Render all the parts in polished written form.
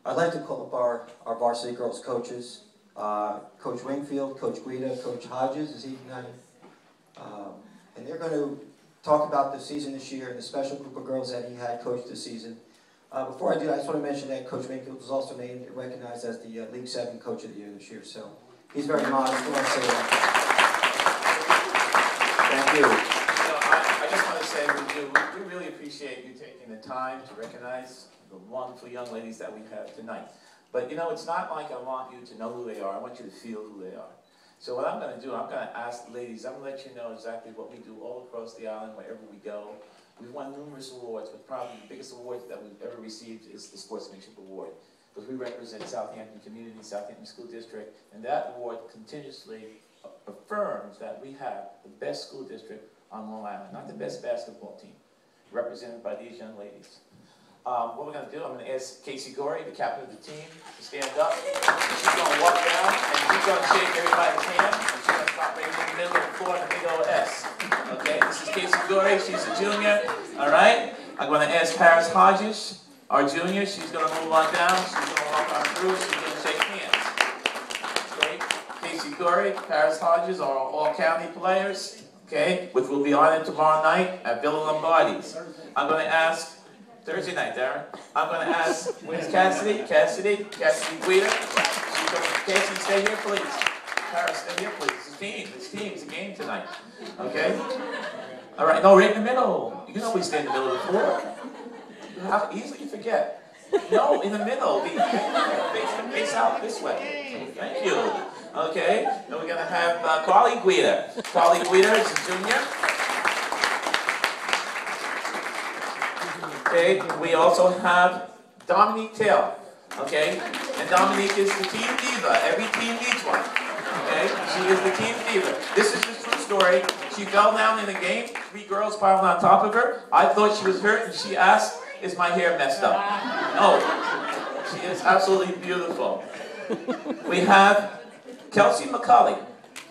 I'd like to call up our varsity girls coaches, Coach Wingfield, Coach Guida, Coach Hodges is he tonight? And they're going to talk about the season this year and the special group of girls that he had coached this season. Before I do that, I just want to mention that Coach Wingfield was also named and recognized as the League VII Coach of the Year this year. So he's very modest. I want to say that. Thank you. I just want to say we really appreciate you taking the time to recognize the wonderful young ladies that we have tonight. But you know, it's not like I want you to know who they are. I want you to feel who they are. So what I'm going to do, I'm going to ask the ladies, I'm going to let you know exactly what we do all across the island, wherever we go. We've won numerous awards, but probably the biggest award that we've ever received is the Sportsmanship Award. Because we represent Southampton community, Southampton School District, and that award continuously affirms that we have the best school district on Long Island, not the best basketball team, represented by these young ladies. What we're going to do, I'm going to ask Casey Gorey, the captain of the team, to stand up. She's going to walk down, and she's going to shake everybody's hand, and she's going to stop right in the middle of the floor in a big old S. Okay, this is Casey Gorey. She's a junior. All right. I'm going to ask Paris Hodges, our junior. She's going to move on down. She's going to walk on through. She's going to shake hands. Okay. Casey Gorey, Paris Hodges are all-county players. Okay, which will be honored tomorrow night at Villa Lombardi's. I'm going to ask. Thursday night, Darren. I'm going to ask, where's Cassidy? Cassidy Guida. Casey, stay here, please. Paris, stay here, please. This team, it's a game tonight. Okay? All right, no, right in the middle. You know we stay in the middle of the floor. How easily you forget. No, in the middle. Face out this way. Thank you. Okay, then we're going to have Carly Guida. Carly Guida is a junior. Okay, we also have Dominique Taylor, okay? And Dominique is the team diva. Every team needs one, okay? She is the team diva. This is the true story. She fell down in the game. 3 girls piled on top of her. I thought she was hurt, and she asked, is my hair messed up? No, she is absolutely beautiful. We have Kelsey McCulley.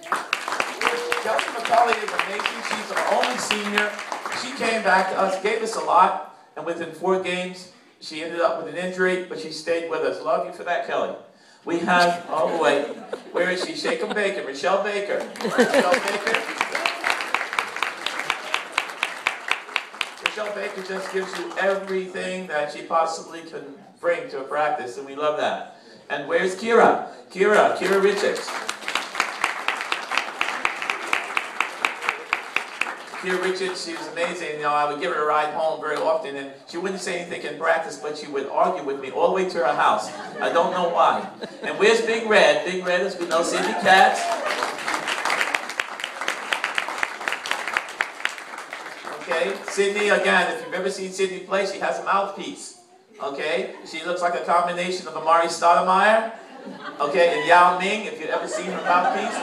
Kelsey McCulley is amazing. She's our only senior. She came back to us, gave us a lot. And within 4 games, she ended up with an injury, but she stayed with us. Love you for that, Kelly. We have, oh wait, where is she? Shaken Baker, Michelle Baker. Michelle Baker. Michelle Baker just gives you everything that she possibly can bring to a practice, and we love that. And where's Kira? Kira Richards. Kira Richards, she was amazing. You know, I would give her a ride home very often, and she wouldn't say anything in practice, but she would argue with me all the way to her house. I don't know why. And where's Big Red? Big Red is with no Cindy Katz. Okay, Sydney, again, if you've ever seen Sydney play, she has a mouthpiece. Okay, she looks like a combination of Amari Stoudemire, okay, and Yao Ming, if you've ever seen her mouthpiece.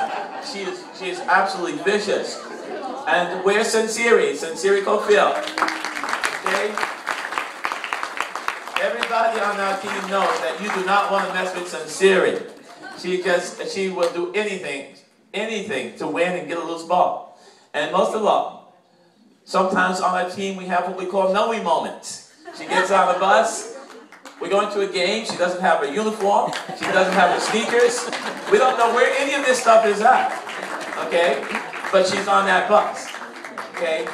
She is absolutely vicious. And where's Sensiri? Sensiri Cofield. Okay? Everybody on our team knows that you do not want to mess with Sensiri. She will do anything to win and get a loose ball. And most of all, sometimes on our team we have what we call Noe moments. She gets on the bus, we're going to a game, she doesn't have her uniform, she doesn't have her sneakers. We don't know where any of this stuff is at. Okay? But she's on that bus, okay?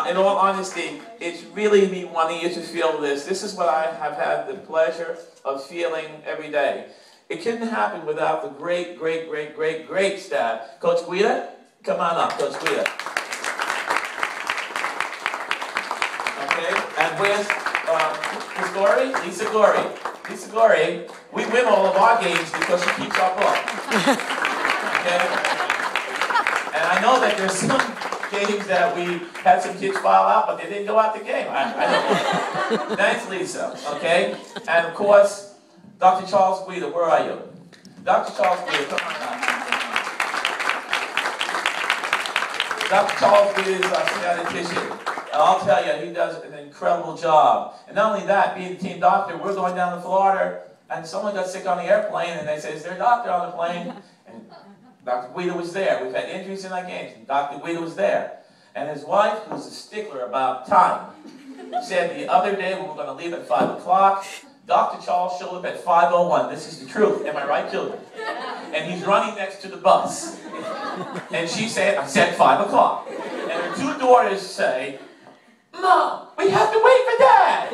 In all honesty, it's really me wanting you to feel this. This is what I have had the pleasure of feeling every day. It couldn't happen without the great staff. Coach Guida, come on up, Coach Guida. Okay, and where's Miss Gorey? Lisa Gorey. Lisa Gorey, we win all of our games because she keeps our book. Okay? And I know that there's some games that we had some kids file out, but they didn't go out the game. I know. Thanks, Lisa. Okay? And of course, Dr. Charles Guida, where are you? Dr. Charles Guida, come on down. Dr. Charles Guida is our statistician. And I'll tell you, he does an incredible job. And not only that, being the team doctor, we're going down to Florida, and someone got sick on the airplane, and they say, is there a doctor on the plane? And Dr. Guida was there. We've had injuries in our games, and Dr. Guida was there. And his wife, who's a stickler about time, said the other day we were going to leave at 5 o'clock. Dr. Charles showed up at 5:01. This is the truth. Am I right, children? And he's running next to the bus. And she said, I said 5 o'clock. And her two daughters say, Mom, we have to wait for Dad.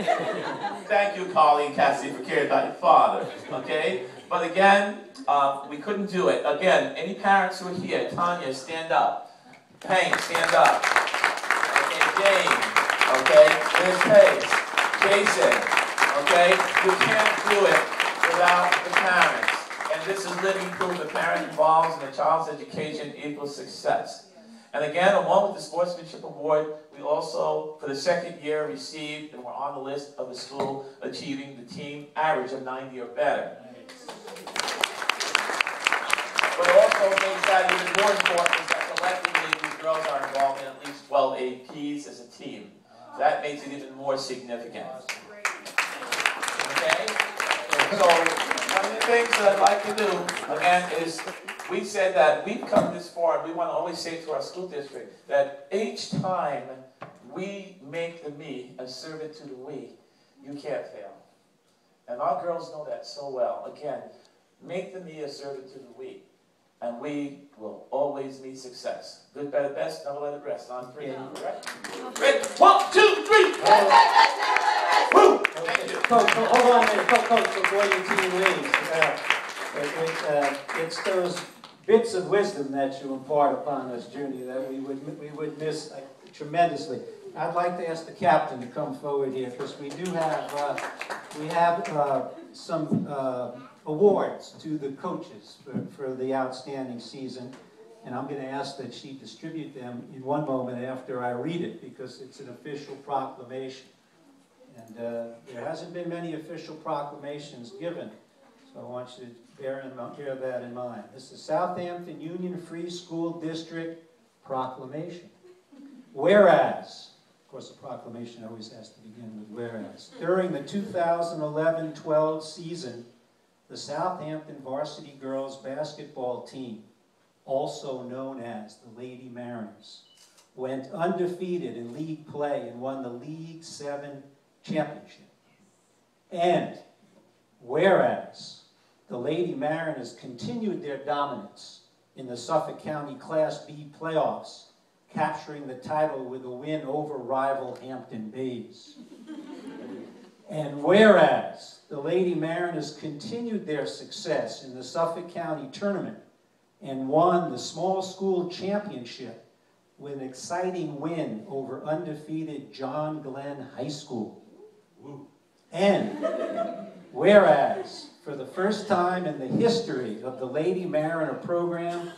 Thank you, Carly and Cassie, for caring about your father. Okay? But again, we couldn't do it. Again, any parents who are here, Tanya, stand up. Hank, stand up. Okay, James. Okay, Liz Pace. Jason. Okay? You can't do it without the parents. And this is living proof the parent involved in a child's education equals success. And again, along with the Sportsmanship Award, we also, for the second year, received, and we're on the list of the school achieving the team average of 90 or better. What also makes that even more important is that collectively these girls are involved in at least 12 APs as a team. That makes it even more significant. Okay? So, one of the things that I'd like to do, again, is we said that we've come this far, and we want to always say to our school district that each time we make the me a servant to the we, you can't fail. And our girls know that so well. Again, make the me a servant to the we, and we will always meet success. Good, better, best, never let it rest. On three, right? Ready? 1, 2, 3. Woo! Thank you. Coach, hold on a minute. Coach, before your team leaves, it's those bits of wisdom that you impart upon us, Junie, that we would miss tremendously. I'd like to ask the captain to come forward here, because we do have some awards to the coaches for the outstanding season, and I'm going to ask that she distribute them in one moment after I read it, because it's an official proclamation. And there hasn't been many official proclamations given, so I want you to bear that in mind. This is Southampton Union Free School District Proclamation. Whereas, of course the proclamation always has to begin with whereas, during the 2011-12 season, the Southampton varsity girls basketball team, also known as the Lady Mariners, went undefeated in league play and won the League VII championship. And whereas the Lady Mariners continued their dominance in the Suffolk County Class B playoffs, capturing the title with a win over rival Hampton Bays. And whereas the Lady Mariners continued their success in the Suffolk County tournament and won the small school championship with an exciting win over undefeated John Glenn High School. And whereas, for the first time in the history of the Lady Mariner program,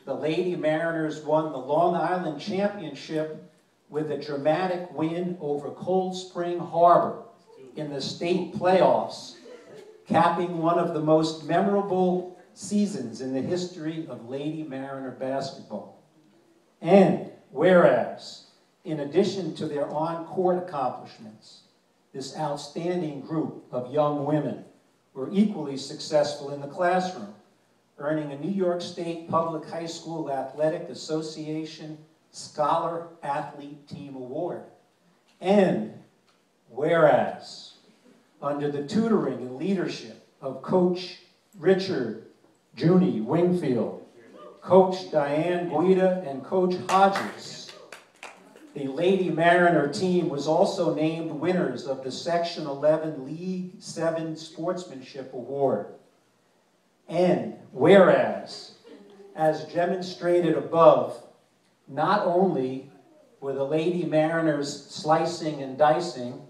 the Lady Mariners won the Long Island Championship with a dramatic win over Cold Spring Harbor in the state playoffs, capping one of the most memorable seasons in the history of Lady Mariner basketball. And whereas, in addition to their on-court accomplishments, this outstanding group of young women were equally successful in the classroom, earning a New York State Public High School Athletic Association Scholar Athlete Team Award. And whereas, under the tutoring and leadership of Coach Richard Junie Wingfield, Coach Diane Guida, and Coach Hodges, the Lady Mariner team was also named winners of the Section 11 League VII Sportsmanship Award. And whereas, as demonstrated above, not only were the Lady Mariners slicing and dicing,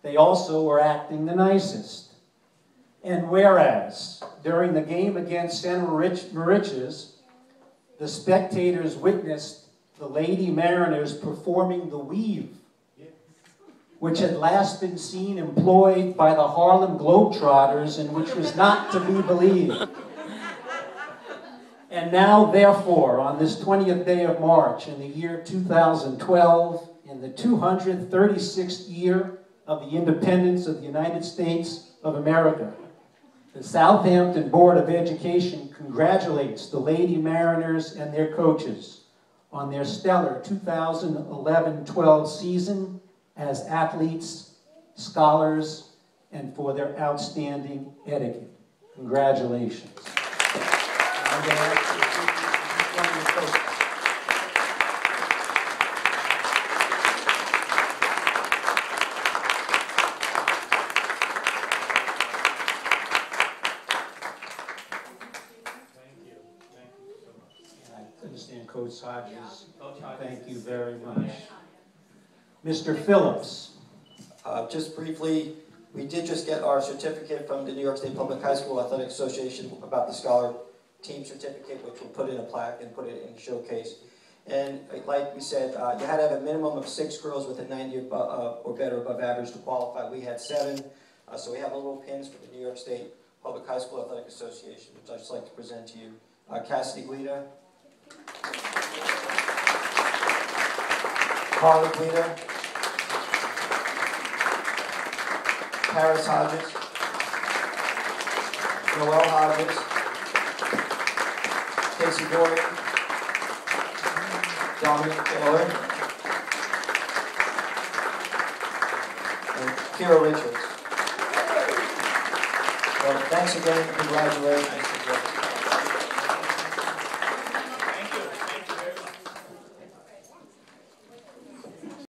they also were acting the nicest. And whereas, during the game against Center Moriches, the spectators witnessed the Lady Mariners performing the weave, which had last been seen employed by the Harlem Globetrotters and which was not to be believed. And now, therefore, on this 20th day of March in the year 2012, in the 236th year of the independence of the United States of America, the Southampton Board of Education congratulates the Lady Mariners and their coaches on their stellar 2011-12 season as athletes, scholars, and for their outstanding etiquette. Congratulations. I'm going to ask you to join your coaches. I understand Coach Hodges. Thank you very much. Mr. Phillips. Just briefly, we did just get our certificate from the New York State Public High School Athletic Association about the Scholar Team Certificate, which we'll put in a plaque and put it in the showcase. And like we said, you had to have a minimum of 6 girls with a 90 or better above average to qualify. We had 7, so we have little pins for the New York State Public High School Athletic Association, which I'd just like to present to you. Cassidy Guida, Carla Guida, Paris Hodges, Noel Hodges, Casey Boyd, Dominic Taylor, and Kira Richards. Well, thanks again, congratulations.